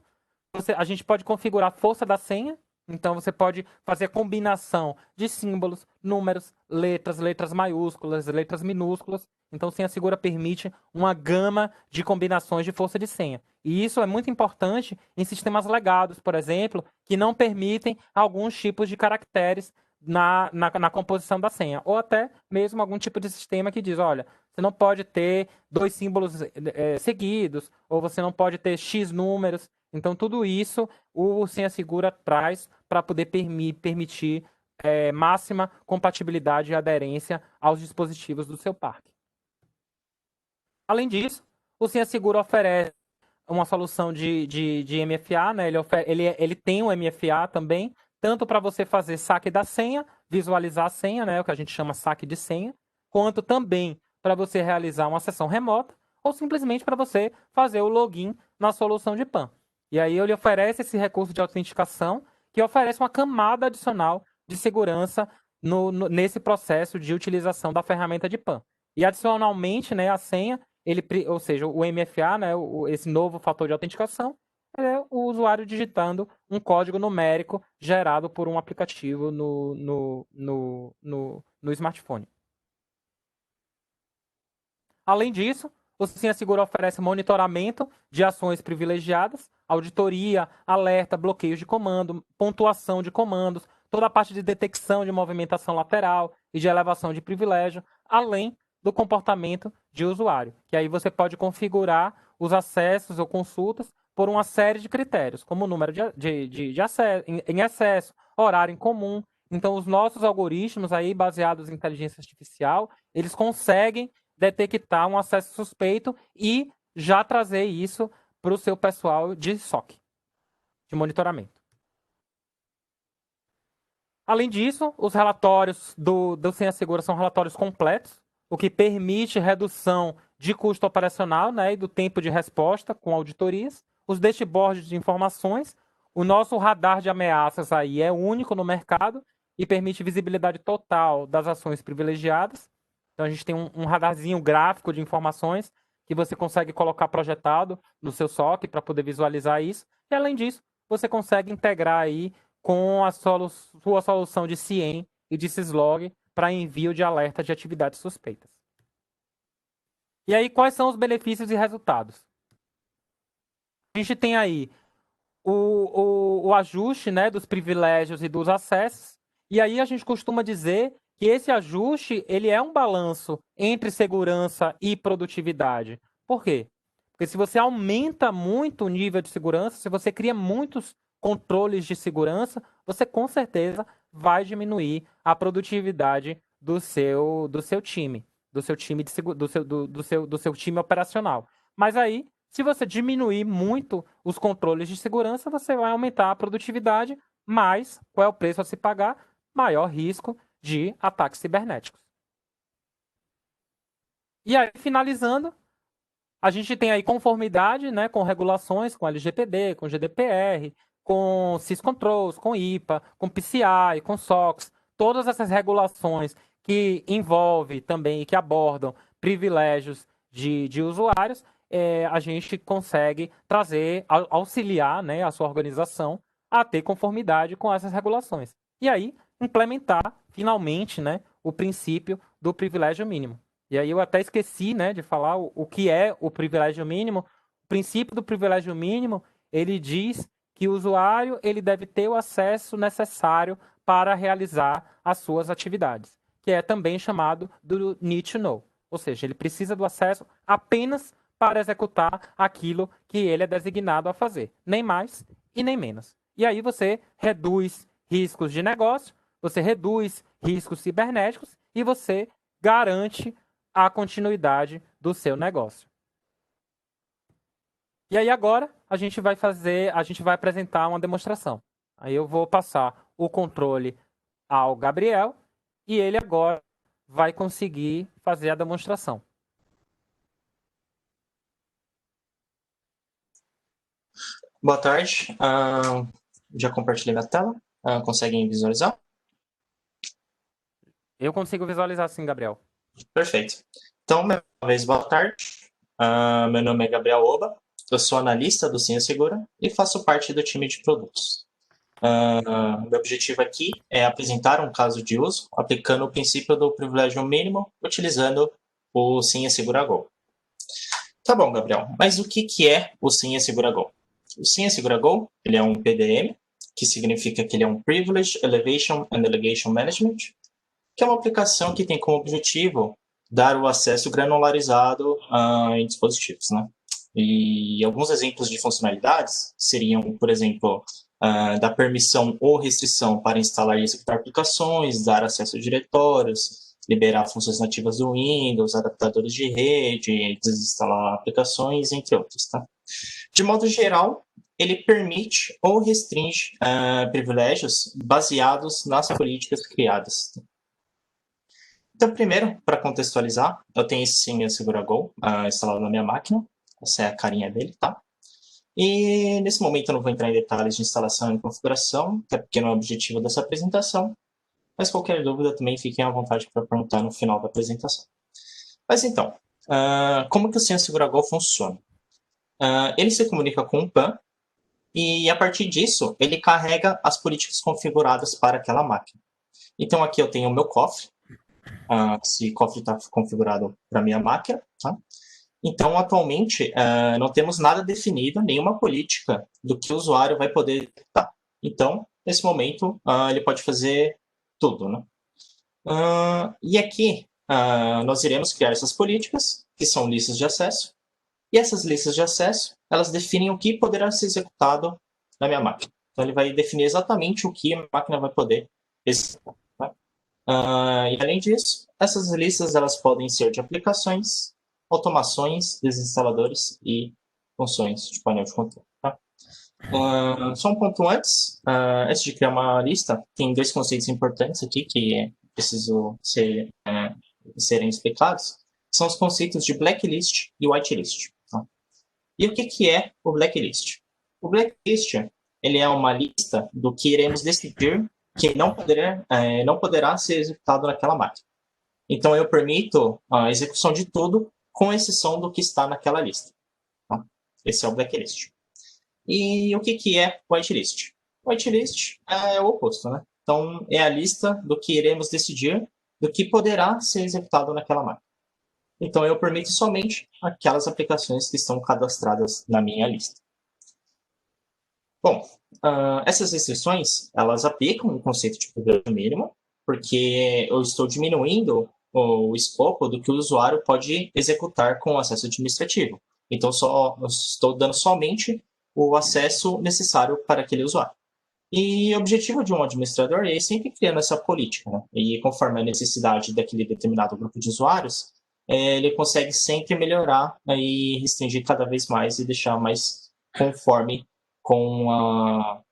Speaker 1: a gente pode configurar a força da senha. Então você pode fazer a combinação de símbolos, números, letras maiúsculas, letras minúsculas. Então, Senha Segura permite uma gama de combinações de força de senha. E isso é muito importante em sistemas legados, por exemplo, que não permitem alguns tipos de caracteres na composição da senha. Ou até mesmo algum tipo de sistema que diz, olha, você não pode ter 2 símbolos seguidos, ou você não pode ter X números. Então, tudo isso o Senha Segura traz para poder permitir máxima compatibilidade e aderência aos dispositivos do seu parque. Além disso, o Senha Segura oferece uma solução de MFA, né? Ele tem um MFA também, tanto para você fazer saque da senha, visualizar a senha, né? O que a gente chama saque de senha, quanto também para você realizar uma sessão remota, ou simplesmente para você fazer o login na solução de PAN. E aí ele oferece esse recurso de autenticação, que oferece uma camada adicional de segurança nesse processo de utilização da ferramenta de PAN. E adicionalmente, né, a senha, ou seja, o MFA, né, esse novo fator de autenticação, é o usuário digitando um código numérico gerado por um aplicativo no smartphone. Além disso, o Senha Segura oferece monitoramento de ações privilegiadas, auditoria, alerta, bloqueios de comando, pontuação de comandos, toda a parte de detecção de movimentação lateral e de elevação de privilégio, além do comportamento de usuário, que aí você pode configurar os acessos ou consultas por uma série de critérios, como o número de acesso, em excesso, horário em comum. Então, os nossos algoritmos aí, baseados em inteligência artificial, eles conseguem detectar um acesso suspeito e já trazer isso para o seu pessoal de SOC, de monitoramento. Além disso, os relatórios do Senha Segura são relatórios completos, o que permite redução de custo operacional, né, e do tempo de resposta com auditorias, os dashboards de informações, o nosso radar de ameaças aí é único no mercado e permite visibilidade total das ações privilegiadas. Então a gente tem um radarzinho gráfico de informações que você consegue colocar projetado no seu SOC para poder visualizar isso. E além disso, você consegue integrar aí com a sua solução de CIEM e de Syslog para envio de alerta de atividades suspeitas. E aí, quais são os benefícios e resultados? A gente tem aí o ajuste, né, dos privilégios e dos acessos, e aí a gente costuma dizer que esse ajuste ele é um balanço entre segurança e produtividade. Por quê? Porque se você aumenta muito o nível de segurança, se você cria muitos controles de segurança, você com certeza vai diminuir a produtividade do seu time, do seu time operacional. Mas aí, se você diminuir muito os controles de segurança, você vai aumentar a produtividade, mas qual é o preço a se pagar? Maior risco de ataques cibernéticos. E aí, finalizando, a gente tem aí conformidade, né, com regulações, com LGPD, com GDPR, com syscontrols, com IPA, com PCI, com SOX, todas essas regulações que envolvem também e que abordam privilégios de usuários, a gente consegue trazer, auxiliar, né, a sua organização a ter conformidade com essas regulações. E aí, implementar, finalmente, né, o princípio do privilégio mínimo. E aí eu até esqueci, né, de falar o que é o privilégio mínimo. O princípio do privilégio mínimo, ele diz que o usuário ele deve ter o acesso necessário para realizar as suas atividades, que é também chamado do need to know. Ou seja, ele precisa do acesso apenas para executar aquilo que ele é designado a fazer, nem mais e nem menos. E aí você reduz riscos de negócio, você reduz riscos cibernéticos e você garante a continuidade do seu negócio. E aí agora a gente vai apresentar uma demonstração. Aí eu vou passar o controle ao Gabriel e ele agora vai conseguir fazer a demonstração.
Speaker 2: Boa tarde. Já compartilhei minha tela. Conseguem visualizar?
Speaker 1: Eu consigo visualizar sim, Gabriel.
Speaker 2: Perfeito. Então, mais uma vez, boa tarde. Meu nome é Gabriel Oba. Eu sou analista do Sim Segura e faço parte do time de produtos. Meu objetivo aqui é apresentar um caso de uso aplicando o princípio do privilégio mínimo utilizando o Sim Segura Go. Tá bom, Gabriel. Mas o que é o Sim Segura Go? O Sim Segura Go ele é um PDM, que significa que ele é um Privilege Elevation and Delegation Management, que é uma aplicação que tem como objetivo dar o acesso granularizado em dispositivos, né? E alguns exemplos de funcionalidades seriam, por exemplo, dar permissão ou restrição para instalar e executar aplicações, dar acesso a diretórios, liberar funções nativas do Windows, adaptadores de rede, desinstalar aplicações, entre outros, tá? De modo geral, ele permite ou restringe privilégios baseados nas políticas criadas. Então, primeiro, para contextualizar, eu tenho sim o SeguraGo instalado na minha máquina. Essa é a carinha dele, tá? E nesse momento eu não vou entrar em detalhes de instalação e configuração, até porque não é o objetivo dessa apresentação. Mas qualquer dúvida também fiquem à vontade para perguntar no final da apresentação. Mas então, como que o SeguraGo funciona? Ele se comunica com o PAN e a partir disso ele carrega as políticas configuradas para aquela máquina. Então aqui eu tenho o meu cofre. Esse cofre está configurado para a minha máquina. Tá? Então, atualmente, não temos nada definido, nenhuma política do que o usuário vai poder executar. Então, nesse momento, ele pode fazer tudo. Né? E aqui, nós iremos criar essas políticas, que são listas de acesso. E essas listas de acesso, elas definem o que poderá ser executado na minha máquina. Então, ele vai definir exatamente o que a máquina vai poder executar. Tá? E além disso, essas listas elas podem ser de aplicações, automações, desinstaladores e funções de painel de controle. Tá? Só um ponto antes de criar uma lista, tem dois conceitos importantes aqui que preciso serem explicados. São os conceitos de blacklist e whitelist. Tá? E o que é o blacklist? O blacklist ele é uma lista do que iremos decidir que não poderá ser executado naquela máquina. Então, eu permito a execução de tudo, com exceção do que está naquela lista. Tá? Esse é o blacklist. E o que é whitelist? Whitelist é o oposto, né? Então, é a lista do que iremos decidir do que poderá ser executado naquela máquina. Então, eu permito somente aquelas aplicações que estão cadastradas na minha lista. Bom, essas restrições, elas aplicam o conceito de privilégio mínimo, porque eu estou diminuindo o escopo do que o usuário pode executar com o acesso administrativo. Então, eu estou dando somente o acesso necessário para aquele usuário. E o objetivo de um administrador é sempre criando essa política, né? E conforme a necessidade daquele determinado grupo de usuários, ele consegue sempre melhorar e restringir cada vez mais e deixar mais conforme com a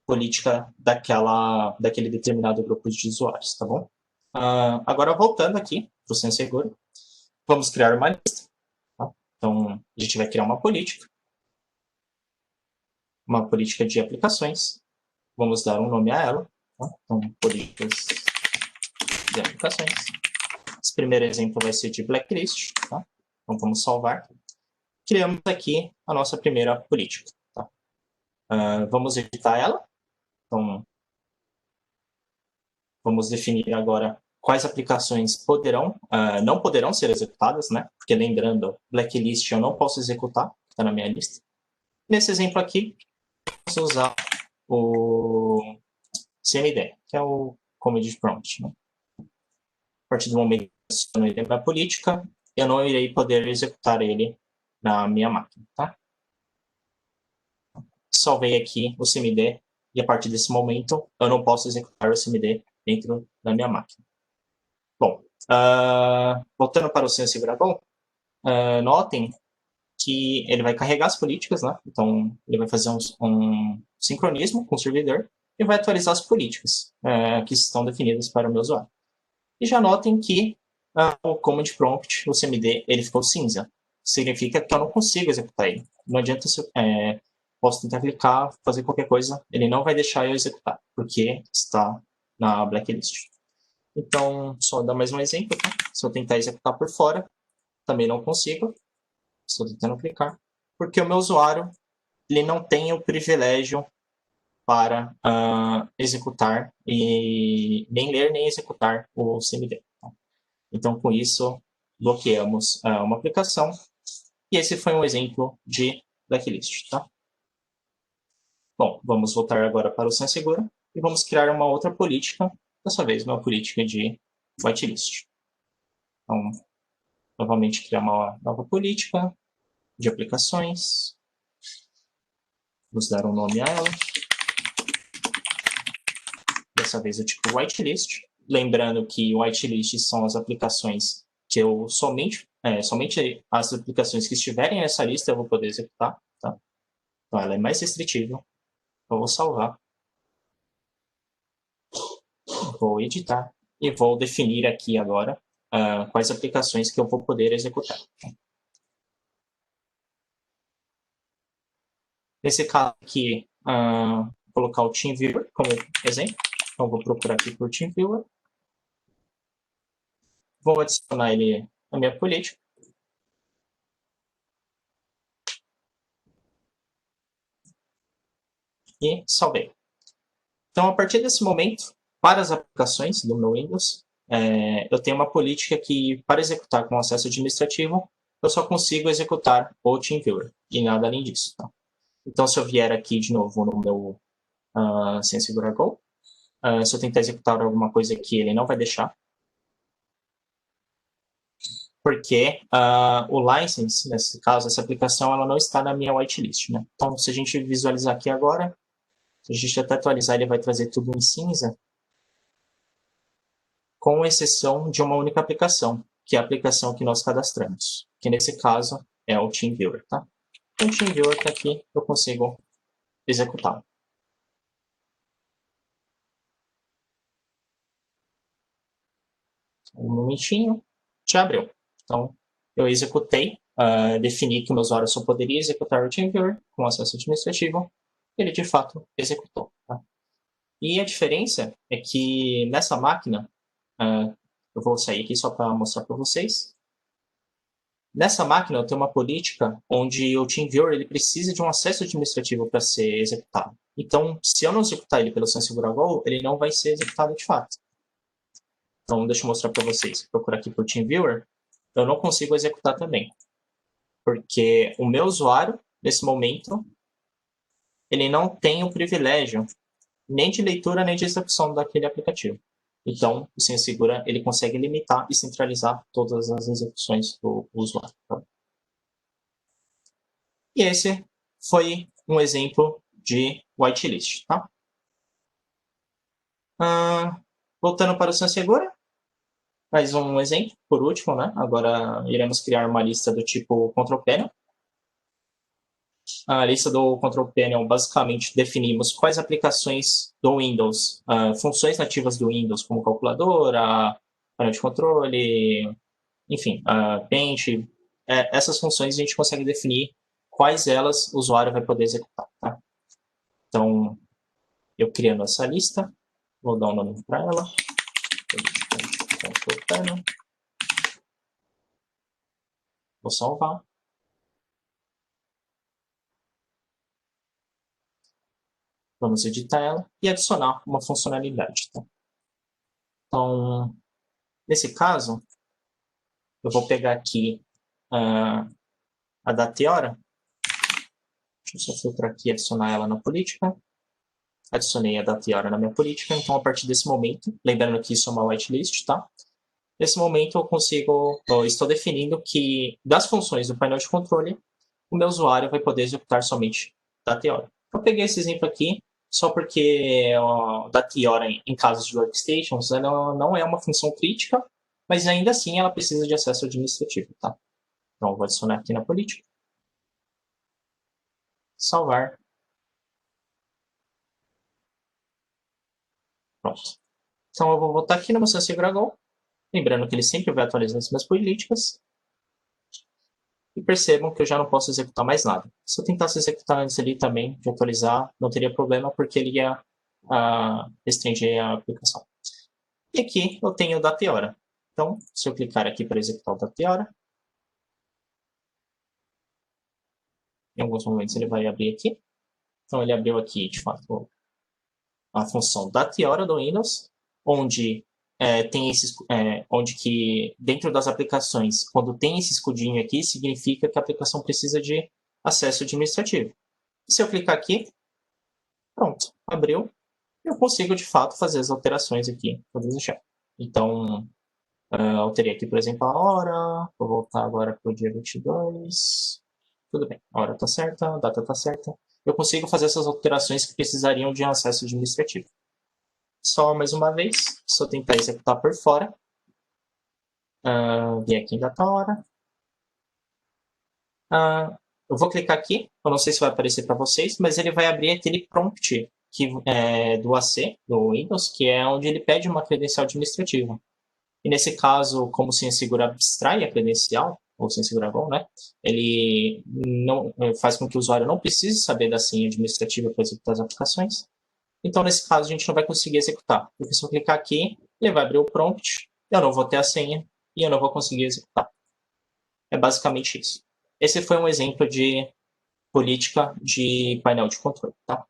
Speaker 2: política daquele determinado grupo de usuários, tá bom? Agora, voltando aqui para o Senso Seguro, vamos criar uma lista. Tá? Então, a gente vai criar uma política de aplicações. Vamos dar um nome a ela. Tá? Então, políticas de aplicações. Esse primeiro exemplo vai ser de blacklist. Tá? Então, vamos salvar. Criamos aqui a nossa primeira política. Tá? Vamos editar ela. Então, vamos definir agora quais aplicações não poderão ser executadas, né? Porque lembrando, blacklist eu não posso executar, está na minha lista. Nesse exemplo aqui, vamos usar o CMD, que é o Command Prompt. Né? A partir do momento que eu não na política, eu não irei poder executar ele na minha máquina, tá? Salvei aqui o CMD e a partir desse momento eu não posso executar o CMD dentro da minha máquina. Bom, voltando para o Senso Dragon, notem que ele vai carregar as políticas, né? Então, ele vai fazer um sincronismo com o servidor e vai atualizar as políticas que estão definidas para o meu usuário. E já notem que o command prompt, o CMD, ele ficou cinza. Significa que eu não consigo executar ele. Não adianta se posso tentar clicar, fazer qualquer coisa, ele não vai deixar eu executar, porque está na blacklist. Então, só dar mais um exemplo, tá? Se eu tentar executar por fora, também não consigo. Estou tentando clicar, porque o meu usuário ele não tem o privilégio para executar e nem ler nem executar o CMD. Tá? Então, com isso, bloqueamos uma aplicação. E esse foi um exemplo de blacklist. Tá? Bom, vamos voltar agora para o Senha Segura e vamos criar uma outra política, dessa vez uma política de whitelist. Então, novamente criar uma nova política de aplicações. Vamos dar um nome a ela. Dessa vez o tipo whitelist. Lembrando que whitelist são as aplicações que eu somente as aplicações que estiverem nessa lista eu vou poder executar. Tá? Então ela é mais restritiva. Eu vou salvar. Vou editar. E vou definir aqui agora quais aplicações que eu vou poder executar. Nesse caso aqui, vou colocar o TeamViewer como exemplo. Então vou procurar aqui por TeamViewer. Vou adicionar ele na minha política. E salvei. Então, a partir desse momento, para as aplicações do meu Windows, eu tenho uma política que, para executar com acesso administrativo, eu só consigo executar o TeamViewer e nada além disso. Tá? Então, se eu vier aqui de novo no meu Senha Segura Go, se eu tentar executar alguma coisa aqui, ele não vai deixar. Porque o license, nesse caso, essa aplicação, ela não está na minha whitelist. Né? Então, se a gente visualizar aqui agora, se a gente até atualizar, ele vai trazer tudo em cinza, com exceção de uma única aplicação, que é a aplicação que nós cadastramos, que nesse caso é o TeamViewer. Tá? Então, o TeamViewer está aqui, eu consigo executar. Um momentinho, já abriu. Então, eu executei, defini que o meu usuário só poderia executar o TeamViewer com acesso administrativo, ele de fato executou. Tá? E a diferença é que nessa máquina, eu vou sair aqui só para mostrar para vocês. Nessa máquina eu tenho uma política onde o TeamViewer ele precisa de um acesso administrativo para ser executado. Então, se eu não executar ele pelo SenSegura-Go, ele não vai ser executado de fato. Então, deixa eu mostrar para vocês. Vou procurar aqui por TeamViewer, eu não consigo executar também. Porque o meu usuário, nesse momento, ele não tem o privilégio nem de leitura nem de execução daquele aplicativo. Então, o Senha Segura ele consegue limitar e centralizar todas as execuções do usuário. Tá? E esse foi um exemplo de whitelist. Tá? Voltando para o Senha Segura, mais um exemplo, por último. Né? Agora iremos criar uma lista do tipo Control Panel. A lista do Control Panel, basicamente, definimos quais aplicações do Windows, funções nativas do Windows, como calculadora, painel de controle, enfim, Paint. Essas funções a gente consegue definir quais elas o usuário vai poder executar. Tá? Então, eu criando essa lista, vou dar um nome para ela. Control Panel. Vou salvar. Vamos editar ela e adicionar uma funcionalidade. Tá? Então, nesse caso, eu vou pegar aqui a data e hora. Deixa eu só filtrar aqui e adicionar ela na política. Adicionei a data e hora na minha política. Então, a partir desse momento, lembrando que isso é uma whitelist, tá? Nesse momento, eu estou definindo que das funções do painel de controle, o meu usuário vai poder executar somente data e hora. Eu peguei esse exemplo aqui só porque data e hora em casos de workstations ela não é uma função crítica, mas ainda assim ela precisa de acesso administrativo, tá? Então, eu vou adicionar aqui na política. Salvar. Pronto. Então, eu vou voltar aqui no meu SenSegura Go Lembrando que ele sempre vai atualizando as minhas políticas. E percebam que eu já não posso executar mais nada. Se eu tentasse executar antes ali também, de atualizar, não teria problema, porque ele ia restringir a aplicação. E aqui eu tenho o Dateora. Então, se eu clicar aqui para executar o Dateora, em alguns momentos ele vai abrir aqui. Então, ele abriu aqui, de fato, a função Dateora do Windows, onde tem esses, onde que dentro das aplicações, quando tem esse escudinho aqui, significa que a aplicação precisa de acesso administrativo. Se eu clicar aqui, pronto, abriu. Eu consigo, de fato, fazer as alterações aqui que eu desejar. Então, alterei aqui, por exemplo, a hora. Vou voltar agora para o dia 22. Tudo bem, a hora está certa, a data está certa. Eu consigo fazer essas alterações que precisariam de um acesso administrativo. Só mais uma vez, se eu tentar executar por fora, vir aqui em data hora. Eu vou clicar aqui, eu não sei se vai aparecer para vocês, mas ele vai abrir aquele prompt do AC, do Windows, que é onde ele pede uma credencial administrativa. E nesse caso, como o Senha Segura abstrai a credencial, ou Senha Segura Go, né? Ele não faz com que o usuário não precise saber da senha administrativa para executar as aplicações. Então, nesse caso, a gente não vai conseguir executar. Porque se eu clicar aqui, ele vai abrir o prompt, eu não vou ter a senha e eu não vou conseguir executar. É basicamente isso. Esse foi um exemplo de política de painel de controle, tá?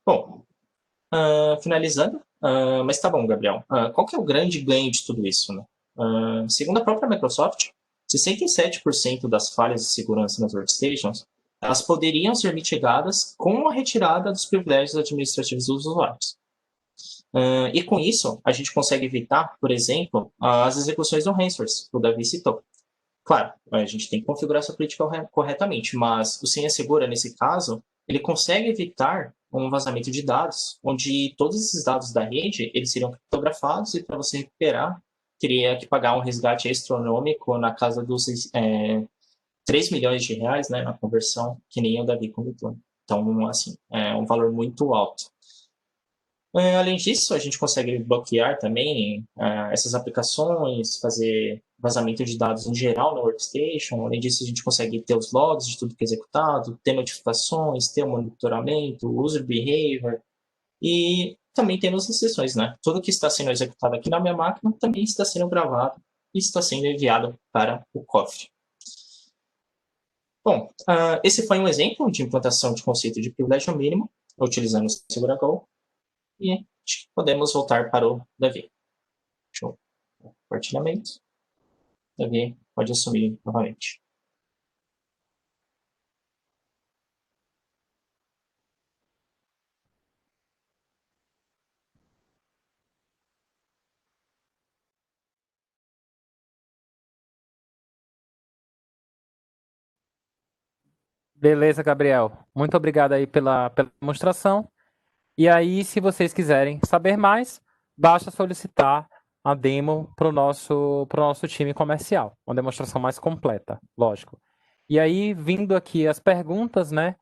Speaker 2: Bom, finalizando, mas tá bom, Gabriel. Qual que é o grande ganho de tudo isso, né? Segundo a própria Microsoft, 67% das falhas de segurança nas workstations elas poderiam ser mitigadas com a retirada dos privilégios administrativos dos usuários. E com isso, a gente consegue evitar, por exemplo, as execuções do ransomware, que o Davi citou. Claro, a gente tem que configurar essa política corretamente, mas o Senha Segura, nesse caso, ele consegue evitar um vazamento de dados, onde todos esses dados da rede eles seriam criptografados e para você recuperar, teria que pagar um resgate astronômico na casa dos 3 milhões de reais, né, na conversão, que nem o Davi comentou. Então, assim, é um valor muito alto. Além disso, a gente consegue bloquear também essas aplicações, fazer vazamento de dados em geral no Workstation. Além disso, a gente consegue ter os logs de tudo que é executado, ter notificações, ter o monitoramento, user behavior e também temos as sessões, né? Tudo que está sendo executado aqui na minha máquina também está sendo gravado e está sendo enviado para o cofre. Bom, esse foi um exemplo de implantação de conceito de privilégio mínimo utilizando o SeguraGo. E podemos voltar para o Davi. Show. Compartilhamento. Davi pode assumir novamente.
Speaker 1: Beleza, Gabriel. Muito obrigado aí pela demonstração. E aí, se vocês quiserem saber mais, basta solicitar a demo para o nosso time comercial. Uma demonstração mais completa, lógico. E aí, vindo aqui as perguntas, né?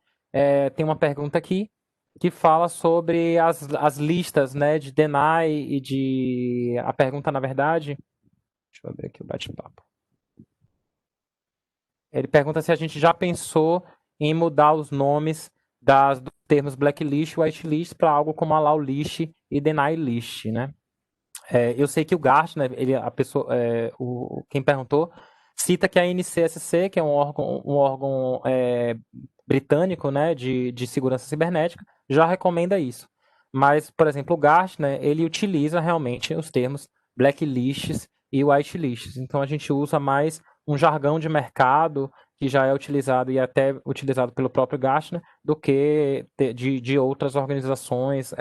Speaker 1: Tem uma pergunta aqui que fala sobre as listas, né, de deny e de... A pergunta, na verdade... Deixa eu ver aqui o bate-papo. Ele pergunta se a gente já pensou em mudar os nomes dos termos blacklist e whitelist para algo como allow list e deny list, né? Eu sei que o Gartner, a pessoa, quem perguntou, cita que a NCSC, que é um órgão britânico, né, de segurança cibernética, já recomenda isso. Mas, por exemplo, o Gartner, ele utiliza realmente os termos blacklists e whitelists. Então, a gente usa mais um jargão de mercado que já é utilizado e até utilizado pelo próprio Gartner do que de outras organizações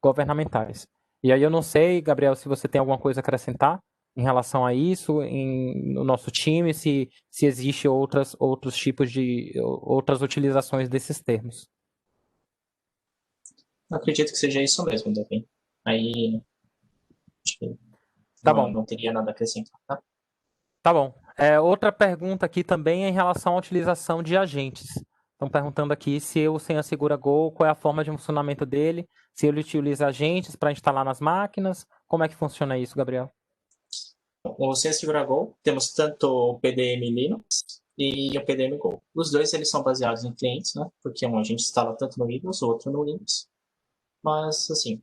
Speaker 1: governamentais. E aí eu não sei, Gabriel, se você tem alguma coisa a acrescentar em relação a isso, no nosso time, se existe outros tipos de outras utilizações desses termos.
Speaker 2: Eu acredito que seja isso mesmo, Davi. Aí, acho que
Speaker 1: Tá bom,
Speaker 2: não teria nada a acrescentar, tá?
Speaker 1: tá bom. Outra pergunta aqui também é em relação à utilização de agentes. Estão perguntando aqui se o Senha Segura Go, qual é a forma de funcionamento dele, se ele utiliza agentes para instalar nas máquinas, como é que funciona isso, Gabriel?
Speaker 2: o Ciência Segura Go, temos tanto o PDM Linux e o PDM Go. Os dois eles são baseados em clientes, né? Porque um a gente instala tanto no Windows, o outro no Linux. Mas, assim,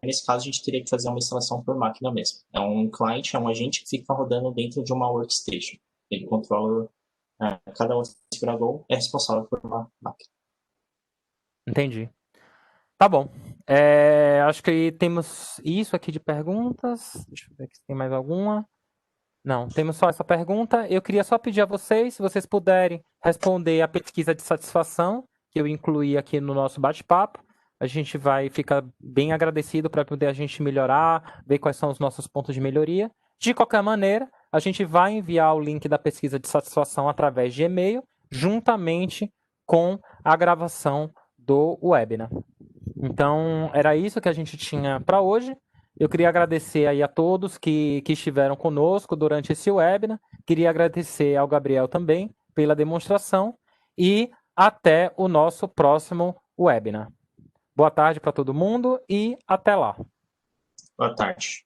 Speaker 2: nesse caso a gente teria que fazer uma instalação por máquina mesmo. É um client, é um agente que fica rodando dentro de uma workstation. Ele controla, cada Segura Go é responsável por uma máquina.
Speaker 1: Entendi. Tá bom. Acho que temos isso aqui de perguntas. Deixa eu ver aqui se tem mais alguma. Não, temos só essa pergunta. Eu queria só pedir a vocês, se vocês puderem responder a pesquisa de satisfação que eu incluí aqui no nosso bate-papo. A gente vai ficar bem agradecido para poder a gente melhorar, ver quais são os nossos pontos de melhoria. De qualquer maneira, a gente vai enviar o link da pesquisa de satisfação através de e-mail, juntamente com a gravação do webinar. Então, era isso que a gente tinha para hoje. Eu queria agradecer aí a todos que estiveram conosco durante esse webinar. Queria agradecer ao Gabriel também pela demonstração e até o nosso próximo webinar. Boa tarde para todo mundo e até lá.
Speaker 2: Boa tarde.